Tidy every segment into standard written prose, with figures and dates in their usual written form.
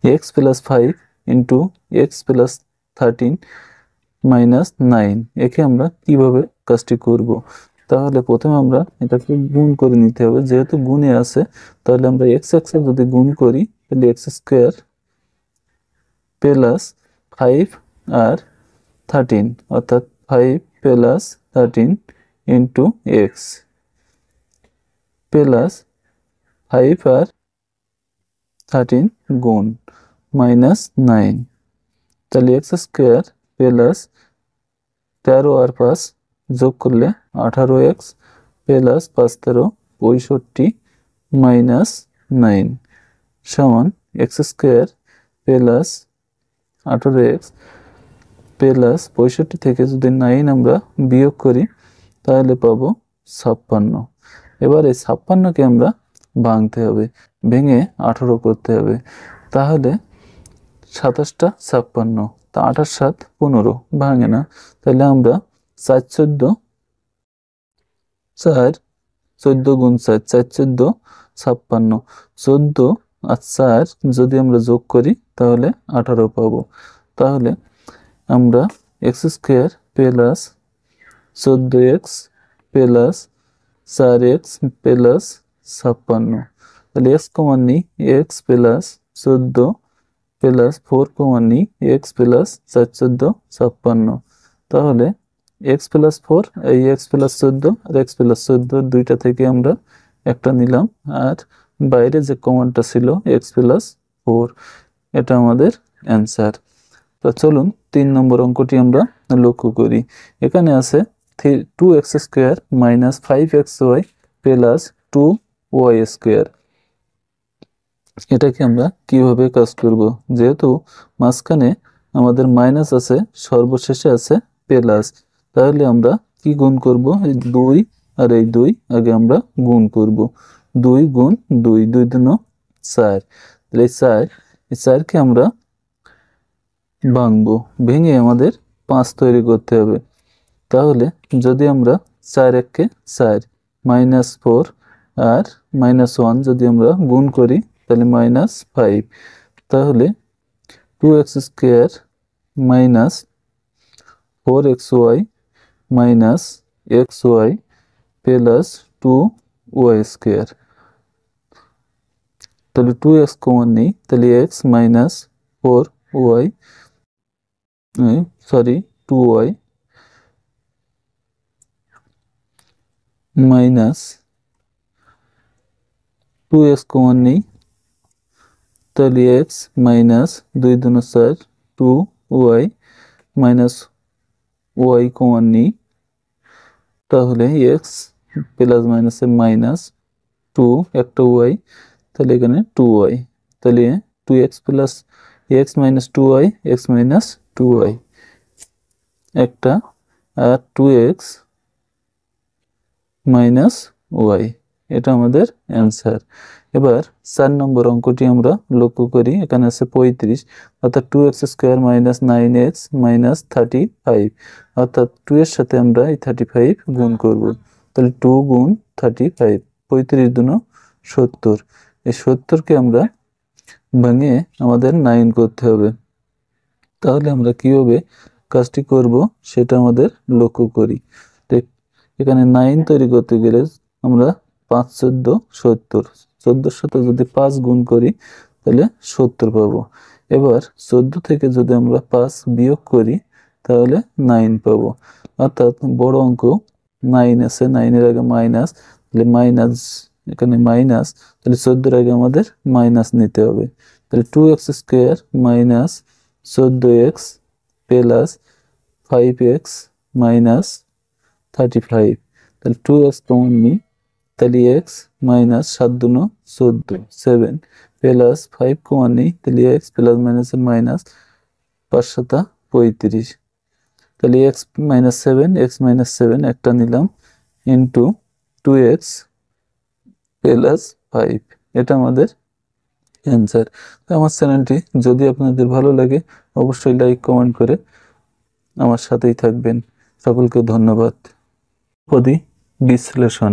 x plus 5 into x plus 13 minus 9। একে আমরা কিভাবে কাজটি করব? তাহলে প্রথমে আমরা এটাকে গুণ করে নিতে হবে। যেহেতু গুণে আছে তাহলে আমরা এক্স এক্সে যদি গুণ করি তাহলে এক্স স্কোয়ার প্লাস 5 আর 13 অর্থাৎ 5 প্লাস 13 ইন্টু এক্স প্লাস 5 আর 13 গুণ মাইনাস 9। তাহলে এক্স স্কোয়ার প্লাস 13 আর 5 যোগ করলে 18x প্লাস 5 13 65 মাইনাস 9 সমান x square plus 18x plus 65 থেকে যদি 9 আমরা বিয়োগ করি তাহলে পাবো 56। এবার এই 56কে আমরা ভাঙতে হবে, ভেঙে 18 করতে হবে। তাহলে 27টা 56, তা 28 7 15 ভাঙে না। তাহলে আমরা 4 14 4 14 গুণ 4 4 14 56, 14 আর 4 যদি আমরা যোগ করি তাহলে 18 পাবো। তাহলে আমরা x square plus 14x plus 4x plus 56, তাহলে এক্স কমন নিই, এক্স প্লাস 14 প্লাস 4 কমন নিই, এক্স প্লাস 4 14 56। তাহলে এক্স প্লাস 4 এই এক্স প্লাস 14 আর এক্স প্লাস 14 দুইটা থেকে আমরা একটা নিলাম, আর বাইরে যে কমনটা ছিল এক্স প্লাস 4, এটা আমাদের অ্যান্সার। তো চলুন 3 নম্বর অঙ্কটি আমরা লক্ষ্য করি। এখানে আছে 2x square minus 5xy plus 2y square. এটাকে আমরা কিভাবে কাজ করব? যেহেতু মাঝখানে আমাদের মাইনাস আছে, সর্বশেষে আছে প্লাস, তাহলে আমরা কি গুণ করব? এই 2 আর এই 2 আগে আমরা গুণ করব। 2 গুণ 2, 2 দুন 4। তাহলে এই 4কে আমরা ভাঙবো, ভেঙে আমাদের 5 তৈরি করতে হবে। তাহলে যদি আমরা 4 1 4 মাইনাস 4 আর মাইনাস 1 যদি আমরা গুণ করি তাহলে মাইনাস 5। তাহলে 2x square minus 4xy minus xy plus 2y square. তাহলে 2x কমন নেই, তাহলে x minus 4y sorry 2y minus 2x common নেই, তাহলে x মাইনাস 2 দুন 4 2y মাইনাস y কমন নেই, তাহলে x প্লাস মাইনাসে মাইনাস 2 একটা y, তাহলে এখানে 2y, তাহলে 2x plus x minus 2y x minus 2y একটা, আর 2x মাইনাস y, এটা আমাদের অ্যান্সার। এবার 4 নম্বর অঙ্কটি আমরা লক্ষ্য করি। এখানে আছে 35, অর্থাৎ 2x square minus 9x minus 35, অর্থাৎ 2 এর সাথে আমরা এই 35 গুণ করব। তাহলে 2 গুণ 35, 35 দুন 70। এই 70কে আমরা ভাঙে আমাদের 9 করতে হবে। তাহলে আমরা কিভাবে কাজটি করব সেটা আমাদের লক্ষ্য করি। এখানে 9 তৈরি করতে গেলে আমরা 5 14 70, 14 সাথে যদি 5 গুণ করি তাহলে 70 পাবো। এবার 14 থেকে যদি আমরা 5 বিয়োগ করি তাহলে 9 পাবো। অর্থাৎ বড় অঙ্ক 9 আছে, 9 এর আগে মাইনাস, তাহলে মাইনাস, এখানে মাইনাস, তাহলে 14 এর আগে আমাদের মাইনাস নিতে হবে। তাহলে 2x square minus 14x plus 5x minus 35, তাহলে 2x কমন নিই, তাহলে x মাইনাস 7 দুন 14 7 প্লাস 5 কমন নিই, তাহলে x প্লাস মাইনাসের মাইনাস 5 7 35, তাহলে x মাইনাস 7 x মাইনাস 7 একটা নিলাম ইন্টু 2x প্লাস 5, এটা আমাদের অ্যান্সার। আমার চ্যানেলটি যদি আপনাদের ভালো লাগে অবশ্যই লাইক কমেন্ট করে আমার সাথেই থাকবেন। সকলকে ধন্যবাদ। মধ্যপদী বিশ্লেষণ।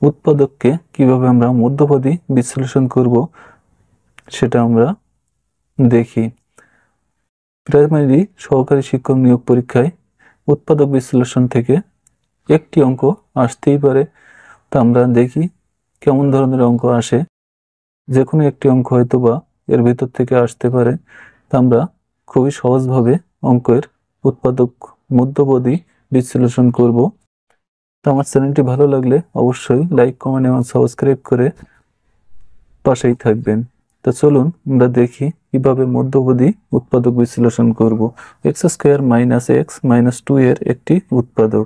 উৎপাদককে কিভাবে আমরা মধ্যপদী বিশ্লেষণ করব সেটা আমরা দেখি। প্রাইমারি সহকারী শিক্ষক নিয়োগ পরীক্ষায় উৎপাদক বিশ্লেষণ থেকে একটি অঙ্ক আসতেই পারে। তো আমরা দেখি কেমন ধরনের অঙ্ক আসে। যে কোনো একটি অঙ্ক হয়তো বা এর ভেতর থেকে আসতে পারে। তো আমরা খুবই সহজভাবে অঙ্কের উৎপাদক মধ্যপদী বিশ্লেষণ করব। তো আমার চ্যানেলটি ভালো লাগলে অবশ্যই লাইক, কমেন্ট এবং সাবস্ক্রাইব করে পাশেই থাকবেন। তো চলুন আমরা দেখি কিভাবে মধ্যপদী উৎপাদক বিশ্লেষণ করব। X square minus X minus two এর একটি উৎপাদক।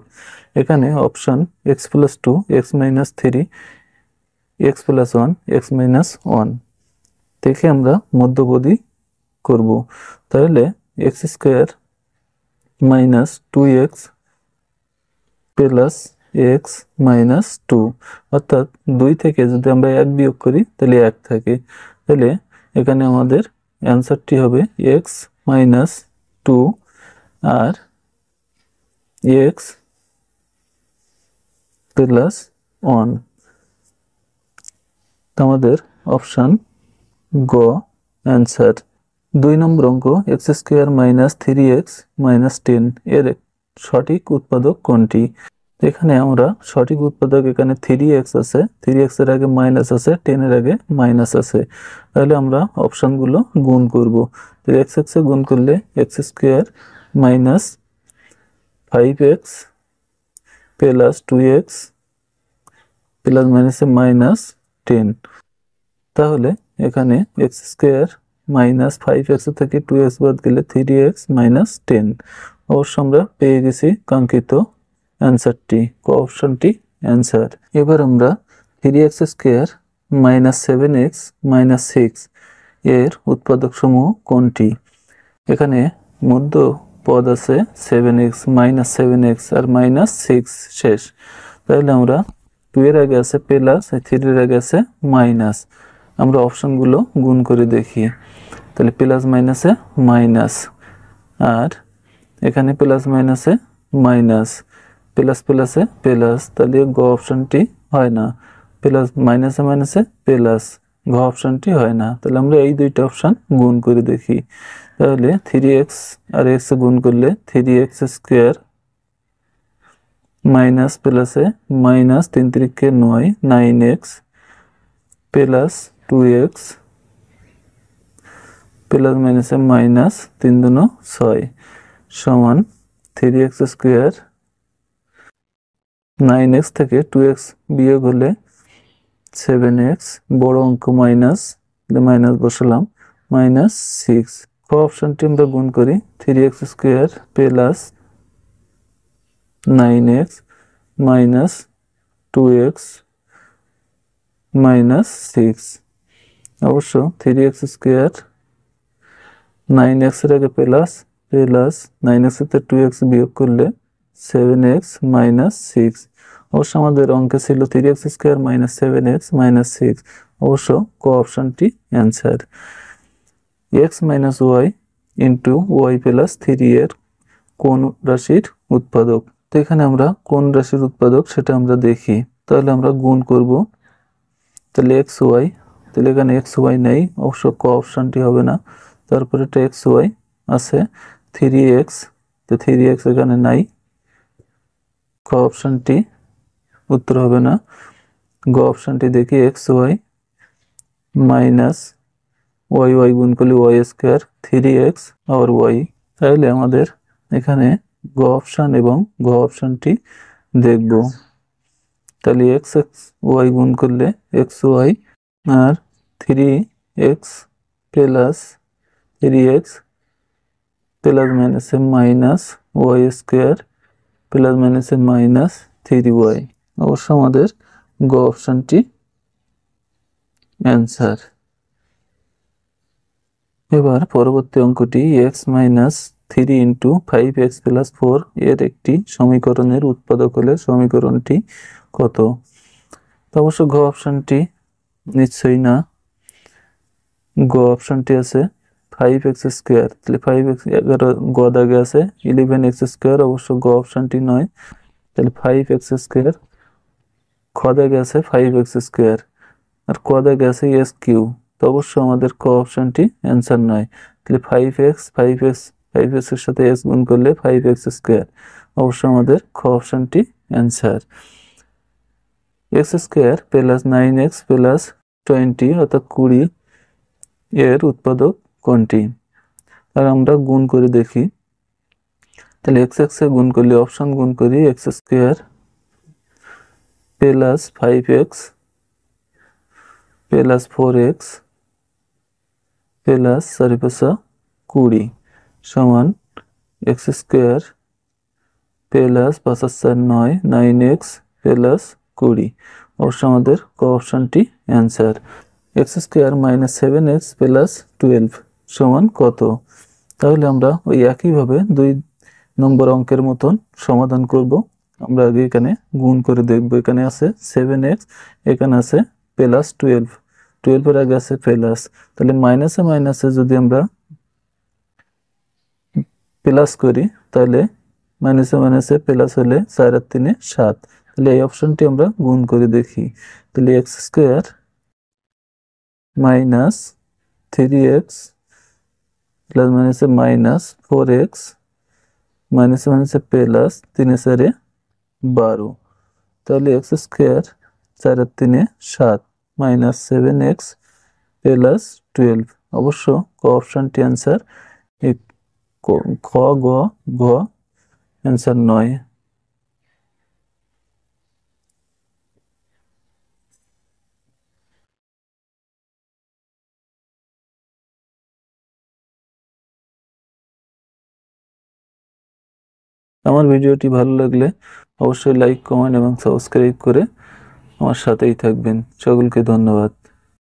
এখানে option X plus two, X minus three, X plus one, X minus one থেকে আমরা মধ্যপদী করব। তাহলে X square minus two X plus X minus two, অর্থাৎ 2 থেকে যদি আমরা 1 বিয়োগ করি তাহলে 1 থাকে। তাহলে এখানে আমাদের অ্যান্সারটি হবে এক্স মাইনাস টু আর এক্স প্লাস ওয়ান। আমাদের অপশান গ অ্যান্সার। 2 নম্বর অঙ্ক x square minus three x minus 10 এর সঠিক উৎপাদক কোনটি? এখানে আমরা সঠিক উৎপাদক, এখানে 3x আছে, 3x এর আগে মাইনাস আছে, 10 এর আগে মাইনাস আছে। তাহলে আমরা অপশনগুলো গুণ করব। তো x এ গুণ করলে x square minus 5x plus 2x plus মাইনাসে মাইনাস 10। তাহলে এখানে এক্স স্কোয়ার মাইনাস 5x থেকে 2x বাদ গেলে 3x মাইনাস 10। অবশ্য আমরা পেয়ে গেছি কাঙ্ক্ষিত অ্যান্সারটি, অপশনটি অ্যান্সার। এবার আমরা 3x square minus 7x minus 6 এর উৎপাদক সমূহ কোনটি? এখানে মধ্য পদ আছে 7x মাইনাস 7x আর মাইনাস 6 শেষ। তাহলে আমরা 2 এর আগে আছে প্লাস, 3 এর আগে আছে মাইনাস। আমরা অপশনগুলো গুণ করে দেখি। তাহলে প্লাস মাইনাসে মাইনাস, আর এখানে প্লাস মাইনাসে মাইনাস, প্লাস প্লাসে প্লাস, তাহলে গ অপশনটি হয় না। প্লাস মাইনাসে মাইনাসে প্লাস, ঘ অপশনটি হয় না। তাহলে আমরা এই দুইটা অপশন গুণ করে দেখি। তাহলে 3x আর x গুণ করলে 3x স্কোয়ার মাইনাস প্লাসে minus 3 3 9, 9x plus 2x plus মাইনাসে মাইনাস 3 2 6 সমান 3x স্কোয়ার 9x থেকে 2x বিয়োগ হলে 7x, বড় অঙ্ক মাইনাস, মাইনাস বসালাম, মাইনাস 6। অপশনটি আমরা গুণ করি। 3x square plus 9x minus 2x minus 6। অবশ্য 3x স্কোয়ার 9x এর আগে প্লাস, প্লাস 9x থেকে 2x বিয়োগ করলে 7x মাইনাস 6। অবশ্য আমাদের অঙ্কে ছিল 3x square minus 7x minus 6। অবশ্য ক অপশনটি answer. x minus Y into Y plus 3 এর কোন রাশির উৎপাদক? তো এখানে আমরা কোন রাশির উৎপাদক সেটা আমরা দেখি। তাহলে আমরা গুণ করব। তাহলে এক্স ওয়াই, তাহলে এখানে এক্স ওয়াই নেই, অবশ্য ক অপশনটি হবে না। তারপরে এটা এক্স ওয়াই আছে, 3x, তো 3x এখানে নাই, ক অপশনটি উত্তর হবে না। গ অপশনটি দেখি, X Y minus Y, Y গুণ করলে ওয়াই স্কোয়ার 3x আর ওয়াই। তাহলে আমাদের এখানে গ অপশন এবং ঘ অপশনটি দেখব। তাহলে এক্স এক্স ওয়াই গুণ করলে এক্স ওয়াই আর 3x প্লাস 3x প্লাস মাইনাসে মাইনাস ওয়াই স্কোয়ার প্লাস মাইনাসে মাইনাস 3y। অবশ্য আমাদের গ অপশনটি অ্যান্সার। এবার পরবর্তী অঙ্কটি x minus 3 into 5x plus 4 এর একটি সমীকরণের উৎপাদক হলে সমীকরণটি কত? তো অবশ্য ঘ অপশনটি নিশ্চয়ই না। গ অপশনটি আছে 5x স্কোয়ার, তাহলে 5x 11 গ দাগে আছে 11x স্কোয়ার, অবশ্য গ অপশনটি নয়। তাহলে 5x স্কোয়ার, খ দাগে আছে 5x স্কোয়ার আর ক দাগে আছে এস কিউ, তো অবশ্যই আমাদের ক অপশনটি অ্যান্সার নয়। তাহলে 5x এর সাথে x গুণ করলে 5x², অবশ্যই আমাদের খ অপশনটি answer. x² plus 9x plus 20 অর্থাৎ 20 এর উৎপাদক কোনটি? আর আমরা গুণ করে দেখি। তাহলে x এ গুণ করলে অপশন গুণ করি, x² plus 5x plus 4x plus 20 সমান x² প্লাস 5×4 9x প্লাস 20, অবশ্য আমাদের ক অপশনটি answer. x² minus 7x plus 12 সমান কত? তাহলে আমরা ওই একইভাবে 2 নম্বর অঙ্কের মতন সমাধান করব। আমরা আগে এখানে গুণ করে দেখব। এখানে আছে 7x, এখানে আছে প্লাস 12 এর আগে আছে প্লাস, তাহলে মাইনাসে মাইনাসে যদি আমরা প্লাস করি তাহলে মাইনাসে মাইনাসে প্লাস হলে 4 আর 3 7, তাহলে এই অপশনটি আমরা গুণ করে দেখি। তাহলে x² মাইনাস 3x প্লাস মাইনাসে মাইনাস 4x মাইনাসে মাইনাসে প্লাস 3 4 12, তাহলে x² 4 আর 3 7 মাইনাস 7x প্লাস 12, অবশ্য ক অপশনটি অ্যান্সার। খ গ ঘ অ্যান্সার নয়। আমার ভিডিওটি ভালো লাগলে অবশ্যই লাইক, কমেন্ট এবং সাবস্ক্রাইব করে আমার সাথেই থাকবেন। সকলকে ধন্যবাদ।